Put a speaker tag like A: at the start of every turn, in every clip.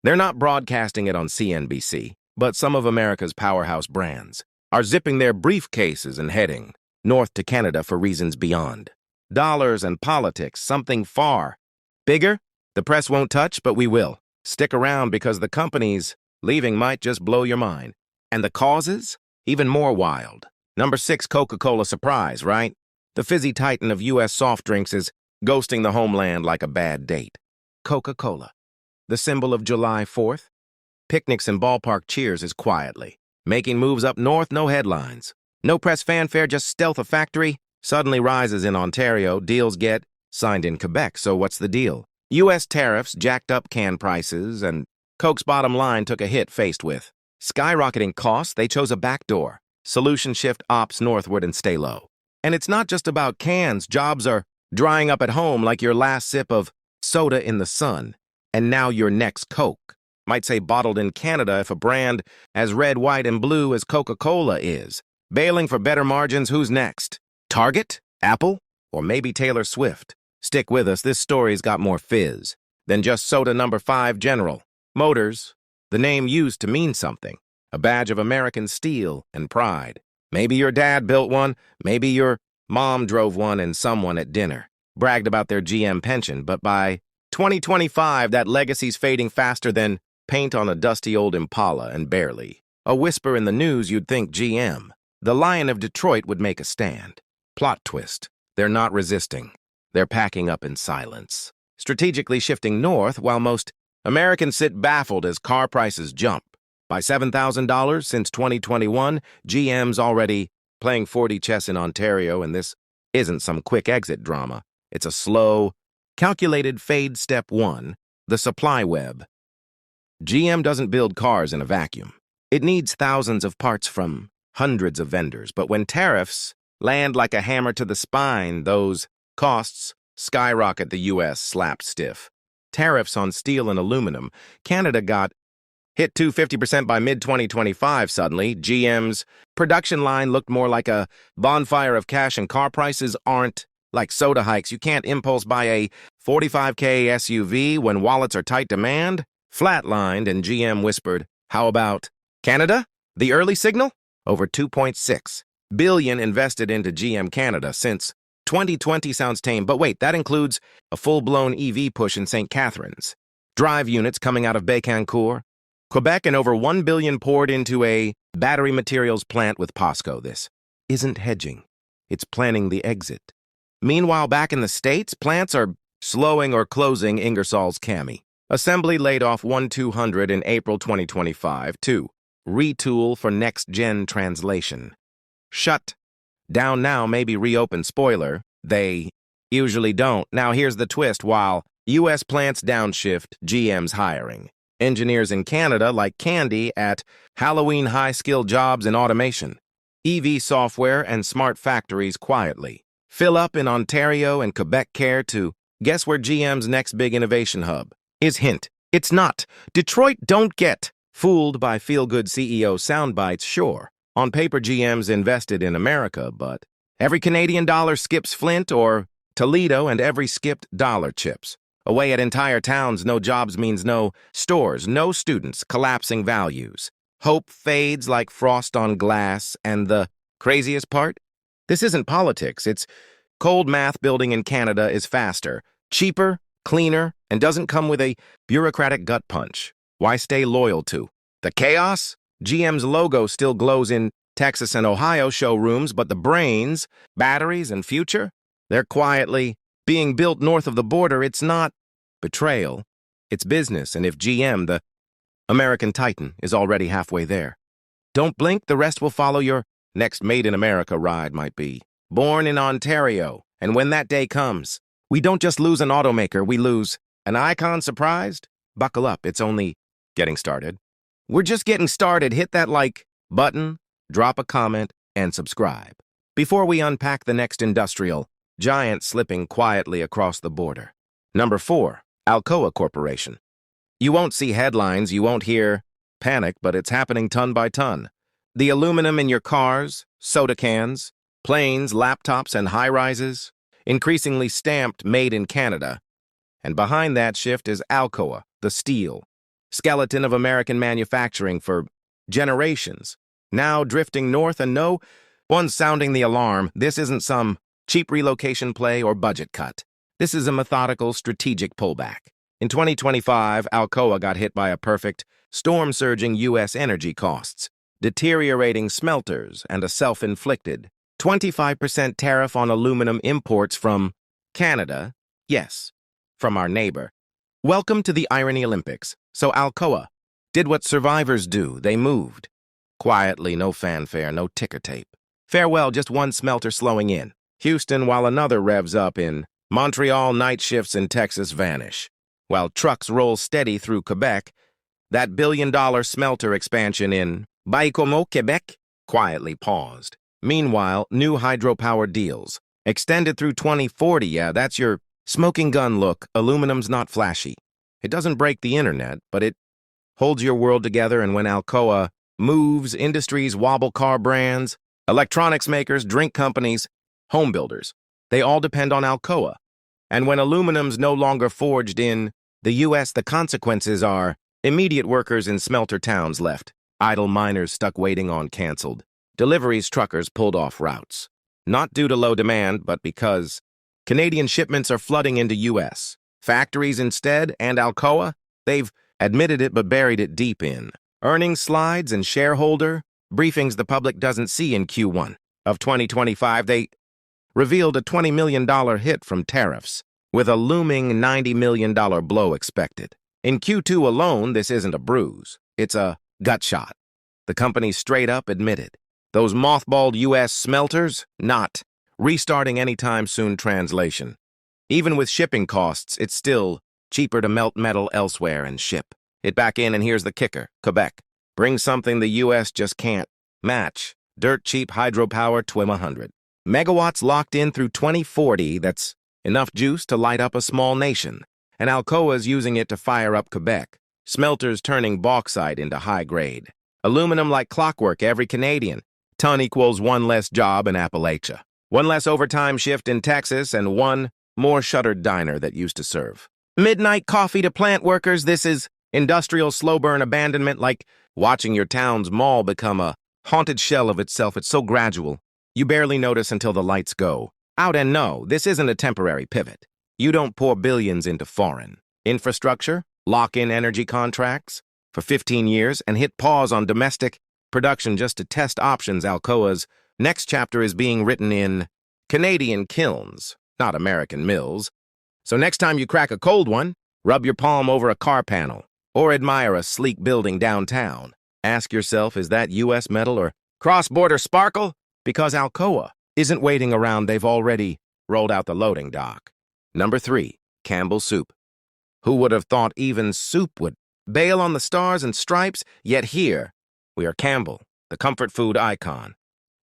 A: They're not broadcasting it on CNBC, but some of America's powerhouse brands are zipping their briefcases and heading north to Canada for reasons beyond dollars and politics, something far bigger. The press won't touch, but we will. Stick around because the companies leaving might just blow your mind. And the causes? Even more wild. Number 6, Coca-Cola surprise, right? The fizzy titan of U.S. soft drinks is ghosting the homeland like a bad date. Coca-Cola, the symbol of July 4th. Picnics and ballpark cheers is quietly making moves up north, no headlines. No press fanfare, just stealth. A factory suddenly rises in Ontario, deals get signed in Quebec. So what's the deal? U.S. tariffs jacked up can prices, and Coke's bottom line took a hit faced with skyrocketing costs. They chose a backdoor solution: shift ops northward and stay low. And it's not just about cans. Jobs are drying up at home like your last sip of soda in the sun. And now your next Coke. Might say bottled in Canada if a brand as red, white, and blue as Coca-Cola is. Bailing for better margins, who's next? Target? Apple? Or maybe Taylor Swift? Stick with us, this story's got more fizz than just soda. Number 5, General Motors, the name used to mean something. A badge of American steel and pride. Maybe your dad built one, maybe your mom drove one, and someone at dinner bragged about their GM pension, but by 2025, that legacy's fading faster than paint on a dusty old Impala, and barely a whisper in the news you'd think GM, the Lion of Detroit, would make a stand. Plot twist. They're not resisting. They're packing up in silence, strategically shifting north while most Americans sit baffled as car prices jump. By $7,000 since 2021, GM's already playing 40 chess in Ontario, and this isn't some quick exit drama. It's a slow, calculated fade. Step 1, the supply web. GM doesn't build cars in a vacuum. It needs thousands of parts from hundreds of vendors, but when tariffs land like a hammer to the spine, those costs skyrocket. The U.S. slapped stiff tariffs on steel and aluminum. Canada got hit to 50% by mid-2025. Suddenly, GM's production line looked more like a bonfire of cash, and car prices aren't like soda hikes. You can't impulse buy a $45K SUV when wallets are tight. Demand flatlined, and GM whispered, "How about Canada?" The early signal? Over $2.6 billion invested into GM Canada since 2020. Sounds tame, but wait, that includes a full-blown EV push in St. Catharines, drive units coming out of Bécancour, Quebec, and over $1 billion poured into a battery materials plant with POSCO. This isn't hedging. It's planning the exit. Meanwhile, back in the States, plants are slowing or closing. Ingersoll's Cami Assembly laid off 1,200 in April 2025 to retool for next-gen translation. Shut down now, maybe reopen. Spoiler, they usually don't. Now here's the twist. While U.S. plants downshift, GM's hiring engineers in Canada like candy at Halloween. High-skilled jobs in automation, EV software, and smart factories quietly fill up in Ontario and Quebec. Care to guess where GM's next big innovation hub is? Hint, it's not Detroit. Don't get fooled by feel-good CEO soundbites. Sure, on paper GM's invested in America, but every Canadian dollar skips Flint or Toledo, and every skipped dollar chips away at entire towns. No jobs means no stores, no students, collapsing values. Hope fades like frost on glass, and the craziest part? This isn't politics, it's cold math. Building in Canada is faster, cheaper, cleaner, and doesn't come with a bureaucratic gut punch. Why stay loyal to the chaos? GM's logo still glows in Texas and Ohio showrooms, but the brains, batteries, and future, they're quietly being built north of the border. It's not betrayal, it's business, and if GM, the American titan, is already halfway there, don't blink, the rest will follow. Your next Made in America ride might be born in Ontario, and when that day comes, we don't just lose an automaker, we lose an icon. Surprised? Buckle up, it's only getting started. We're just getting started. Hit that like button, drop a comment, and subscribe before we unpack the next industrial giant slipping quietly across the border. Number 4, Alcoa Corporation. You won't see headlines, you won't hear panic, but it's happening ton by ton. The aluminum in your cars, soda cans, planes, laptops, and high-rises, increasingly stamped Made in Canada. And behind that shift is Alcoa, the steel, skeleton of American manufacturing for generations, now drifting north, and no one's sounding the alarm. This isn't some cheap relocation play or budget cut. This is a methodical, strategic pullback. In 2025, Alcoa got hit by a perfect storm-surging U.S. energy costs, deteriorating smelters, and a self-inflicted 25% tariff on aluminum imports from Canada. Yes, from our neighbor. Welcome to the Irony Olympics. So Alcoa did what survivors do. They moved. Quietly, no fanfare, no ticker tape. Farewell, just one smelter slowing in Houston, while another revs up in Montreal. Night shifts in Texas vanish. While trucks roll steady through Quebec, that billion-dollar smelter expansion in Baie-Comeau, Quebec, quietly paused. Meanwhile, new hydropower deals, extended through 2040. Yeah, that's your smoking gun look. Aluminum's not flashy. It doesn't break the internet, but it holds your world together. And when Alcoa moves, industries wobble. Car brands, electronics makers, drink companies, home builders, they all depend on Alcoa. And when aluminum's no longer forged in the U.S., the consequences are immediate. Workers in smelter towns left, idle miners stuck waiting on canceled deliveries, truckers pulled off routes. Not due to low demand, but because Canadian shipments are flooding into U.S. factories instead. And Alcoa, they've admitted it but buried it deep in earnings slides and shareholder briefings the public doesn't see. In Q1 of 2025, they revealed a $20 million hit from tariffs, with a looming $90 million blow expected. In Q2 alone, this isn't a bruise, it's a gut shot. The company straight up admitted those mothballed U.S. smelters not restarting anytime soon. Translation: even with shipping costs, it's still cheaper to melt metal elsewhere and ship it back in. And here's the kicker: Quebec brings something the U.S. just can't match: dirt cheap hydropower. 100 megawatts locked in through 2040. That's enough juice to light up a small nation. And Alcoa's using it to fire up Quebec. Smelters turning bauxite into high-grade aluminum like clockwork. Every Canadian ton equals one less job in Appalachia, one less overtime shift in Texas, and one more shuttered diner that used to serve midnight coffee to plant workers. This is industrial slow-burn abandonment, like watching your town's mall become a haunted shell of itself. It's so gradual, you barely notice until the lights go out. And no, this isn't a temporary pivot. You don't pour billions into foreign infrastructure, lock in energy contracts for 15 years, and hit pause on domestic production just to test options. Alcoa's next chapter is being written in Canadian kilns, not American mills. So next time you crack a cold one, rub your palm over a car panel or admire a sleek building downtown. Ask yourself, is that U.S. metal or cross-border sparkle? Because Alcoa isn't waiting around. They've already rolled out the loading dock. Number 3, Campbell's Soup. Who would have thought even soup would bail on the stars and stripes? Yet here we are. Campbell, the comfort food icon,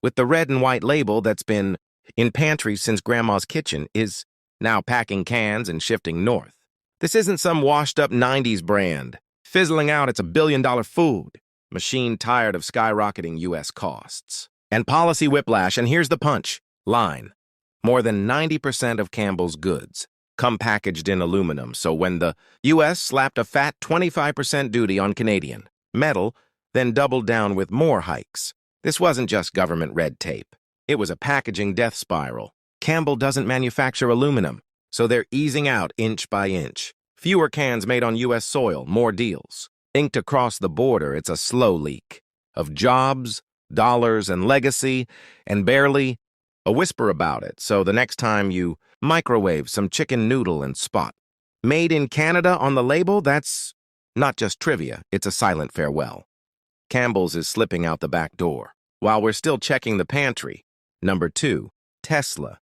A: with the red and white label that's been in pantries since Grandma's kitchen, is now packing cans and shifting north. This isn't some washed-up 90s brand fizzling out. It's a billion-dollar food machine tired of skyrocketing U.S. costs and policy whiplash. And here's the punch line: more than 90% of Campbell's goods come packaged in aluminum. So when the U.S. slapped a fat 25% duty on Canadian metal, then doubled down with more hikes, this wasn't just government red tape. It was a packaging death spiral. Campbell doesn't manufacture aluminum, so they're easing out inch by inch. Fewer cans made on U.S. soil, more deals inked across the border. It's a slow leak of jobs, dollars, and legacy, and barely a whisper about it. So the next time you microwave some chicken noodle and spot "Made in Canada" on the label, that's not just trivia, it's a silent farewell. Campbell's is slipping out the back door while we're still checking the pantry. Number 2, Tesla.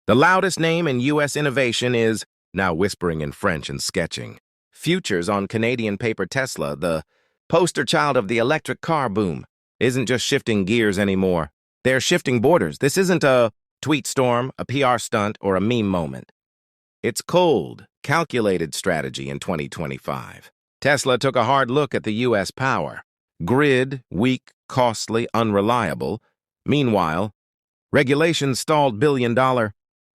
A: The loudest name in U.S. innovation is now whispering in French and sketching futures on Canadian paper. Tesla, the poster child of the electric car boom, isn't just shifting gears anymore. They're shifting borders. This isn't a tweet storm, a PR stunt, or a meme moment. It's cold, calculated strategy. In 2025, Tesla took a hard look at the U.S. power grid: weak, costly, unreliable. Meanwhile, regulations stalled billion-dollar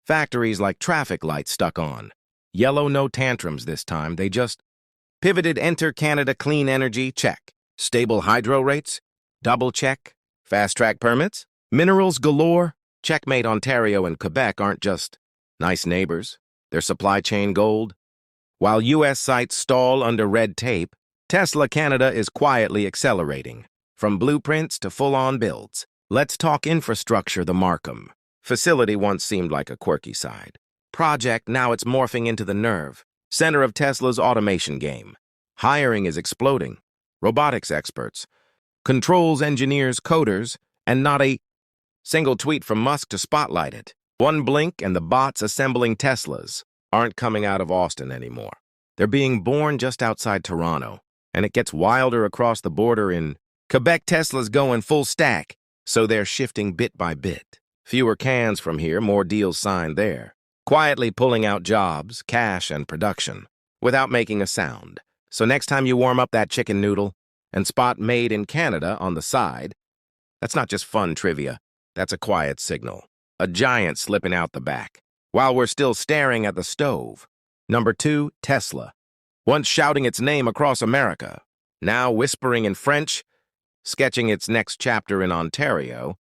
A: factories like traffic lights stuck on yellow. No tantrums this time. They just Pivoted enter Canada clean energy, check. Stable hydro rates, double check. Fast-track permits, minerals galore. Checkmate Ontario and Quebec aren't just nice neighbors. They're supply chain gold. While U.S. sites stall under red tape, Tesla Canada is quietly accelerating. From blueprints to full-on builds. Let's talk infrastructure. The Markham facility once seemed like a quirky side project, now it's morphing into the nerve center of Tesla's automation game. Hiring is exploding. Robotics experts, controls engineers, coders, and not a single tweet from Musk to spotlight it. One blink and the bots assembling Teslas aren't coming out of Austin anymore. They're being born just outside Toronto, and it gets wilder across the border in Quebec. Tesla's going full stack, so they're shifting bit by bit. Fewer cans from here, more deals signed there. Quietly pulling out jobs, cash, and production without making a sound. So next time you warm up that chicken noodle and spot made in Canada on the side, that's not just fun trivia, that's a quiet signal. A giant slipping out the back, while we're still staring at the stove. Number 2, Tesla. Once shouting its name across America, now whispering in French, sketching its next chapter in Ontario,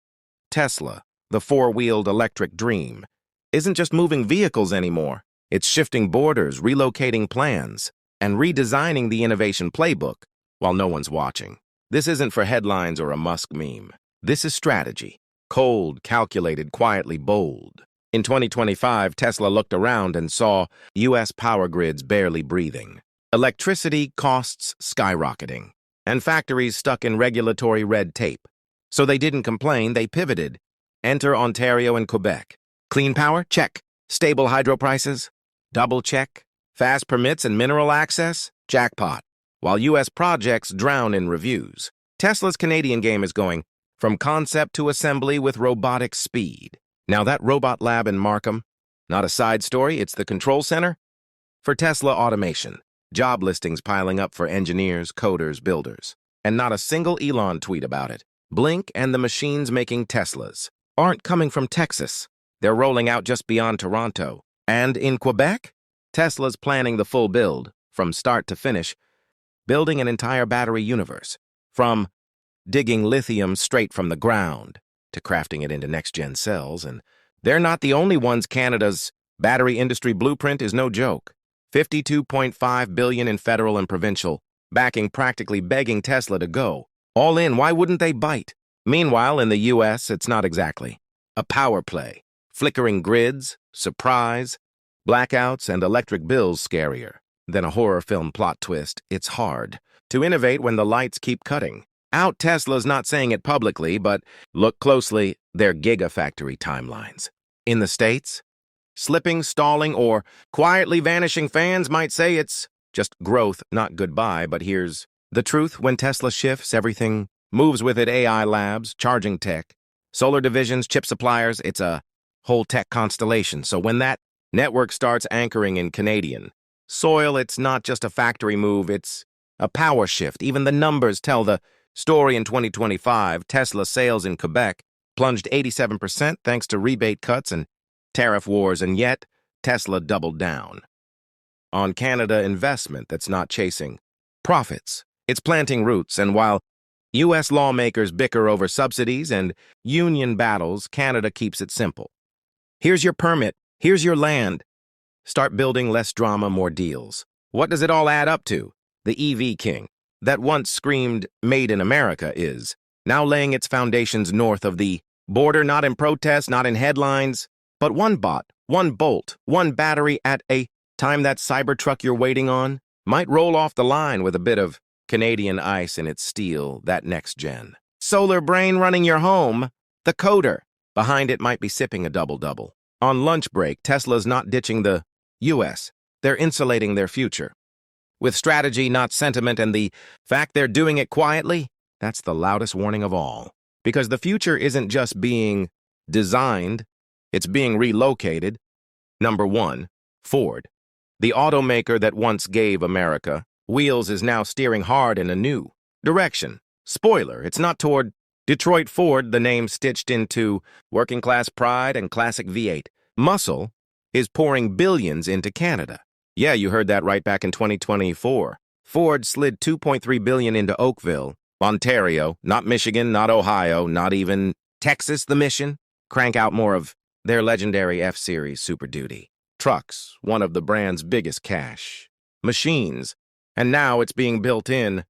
A: Tesla, the four-wheeled electric dream, isn't just moving vehicles anymore. It's shifting borders, relocating plans, and redesigning the innovation playbook while no one's watching. This isn't for headlines or a Musk meme. This is strategy. Cold, calculated, quietly bold. In 2025, Tesla looked around and saw U.S. power grids barely breathing, electricity costs skyrocketing, and factories stuck in regulatory red tape. So they didn't complain, they pivoted. Enter Ontario and Quebec. Clean power? Check. Stable hydro prices? Double check. Fast permits and mineral access? Jackpot. While U.S. projects drown in reviews, Tesla's Canadian game is going from concept to assembly with robotic speed. Now that robot lab in Markham, not a side story, it's the control center for Tesla automation. Job listings piling up for engineers, coders, builders. And not a single Elon tweet about it. Blink and the machines making Teslas aren't coming from Texas. They're rolling out just beyond Toronto. And in Quebec, Tesla's planning the full build, from start to finish, building an entire battery universe, from digging lithium straight from the ground to crafting it into next-gen cells. And they're not the only ones. Canada's battery industry blueprint is no joke. $52.5 billion in federal and provincial backing, practically begging Tesla to go. All in, why wouldn't they bite? Meanwhile, in the U.S., it's not exactly a power play. Flickering grids, surprise, blackouts, and electric bills scarier than a horror film plot twist. It's hard to innovate when the lights keep cutting out. Tesla's not saying it publicly, but look closely, their gigafactory timelines. In the States, slipping, stalling, or quietly vanishing. Fans might say it's just growth, not goodbye, but here's the truth. When Tesla shifts, everything moves with it. AI labs, charging tech, solar divisions, chip suppliers, it's a whole tech constellation. So when that network starts anchoring in Canadian soil, it's not just a factory move, it's a power shift. Even the numbers tell the story. In 2025, Tesla sales in Quebec plunged 87% thanks to rebate cuts and tariff wars, and yet Tesla doubled down on Canada investment that's not chasing profits. It's planting roots, and while U.S. lawmakers bicker over subsidies and union battles, Canada keeps it simple. Here's your permit, here's your land. Start building, less drama, more deals. What does it all add up to? The EV king that once screamed "Made in America" is now laying its foundations north of the border, not in protest, not in headlines, but one bot, one bolt, one battery at a time. That Cybertruck you're waiting on might roll off the line with a bit of Canadian ice in its steel. That next gen solar brain running your home, the coder behind it might be sipping a double-double. On lunch break, Tesla's not ditching the U.S. They're insulating their future. With strategy, not sentiment, and the fact they're doing it quietly, that's the loudest warning of all. Because the future isn't just being designed, it's being relocated. Number 1, Ford. The automaker that once gave America wheels is now steering hard in a new direction. Spoiler, it's not toward Detroit Ford, the name stitched into working-class pride and classic V8. Muscle is pouring billions into Canada. Yeah, you heard that right. Back in 2024, Ford slid $2.3 billion into Oakville, Ontario, not Michigan, not Ohio, not even Texas, the mission. Crank out more of their legendary F-Series Super Duty. Trucks, one of the brand's biggest cash. Machines, and now it's being built in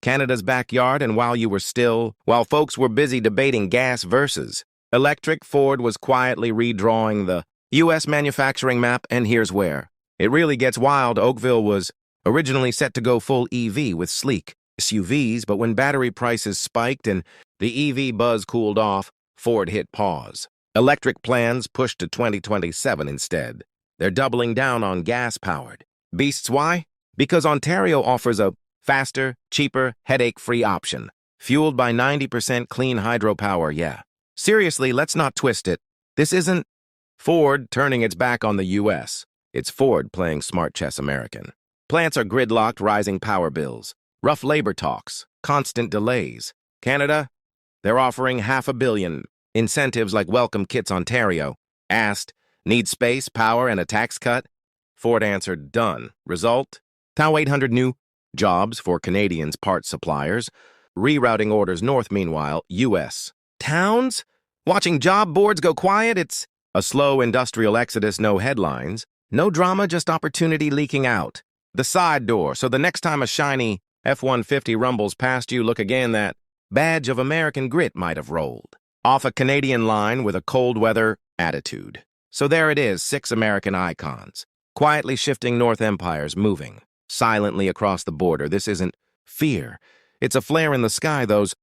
A: Canada's backyard, and while folks were busy debating gas versus electric, Ford was quietly redrawing the U.S. manufacturing map, and here's where. It really gets wild. Oakville was originally set to go full EV with sleek SUVs, but when battery prices spiked and the EV buzz cooled off, Ford hit pause. Electric plans pushed to 2027 instead. They're doubling down on gas-powered beasts. Why? Because Ontario offers a faster, cheaper, headache-free option, fueled by 90% clean hydropower. Yeah. Seriously, let's not twist it. This isn't Ford turning its back on the U.S. It's Ford playing smart chess American. Plants are gridlocked, rising power bills, rough labor talks, constant delays. Canada, they're offering $500 million. Incentives like welcome kits. Ontario asked, need space, power, and a tax cut? Ford answered, done. Result? 800 new jobs for Canadians' parts suppliers, rerouting orders north. Meanwhile, U.S. towns? Watching job boards go quiet? It's a slow industrial exodus, no headlines, no drama, just opportunity leaking out. The side door, so the next time a shiny F-150 rumbles past you, look again, that badge of American grit might have rolled off a Canadian line with a cold weather attitude. So there it is, 6 American icons, quietly shifting North empires, moving silently across the border. This isn't fear. It's a flare in the sky. Those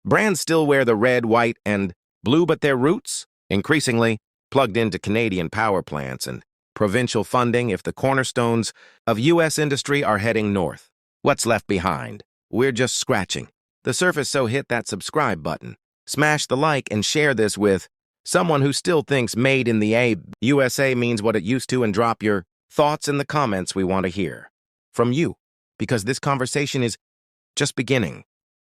A: brands still wear the red, white, and blue, but their roots, increasingly plugged into Canadian power plants and provincial funding. If the cornerstones of U.S. industry are heading north, what's left behind? We're just scratching the surface, so hit that subscribe button, smash the like, and share this with someone who still thinks made in the USA means what it used to, and drop your thoughts in the comments. We want to hear from you, because this conversation is just beginning.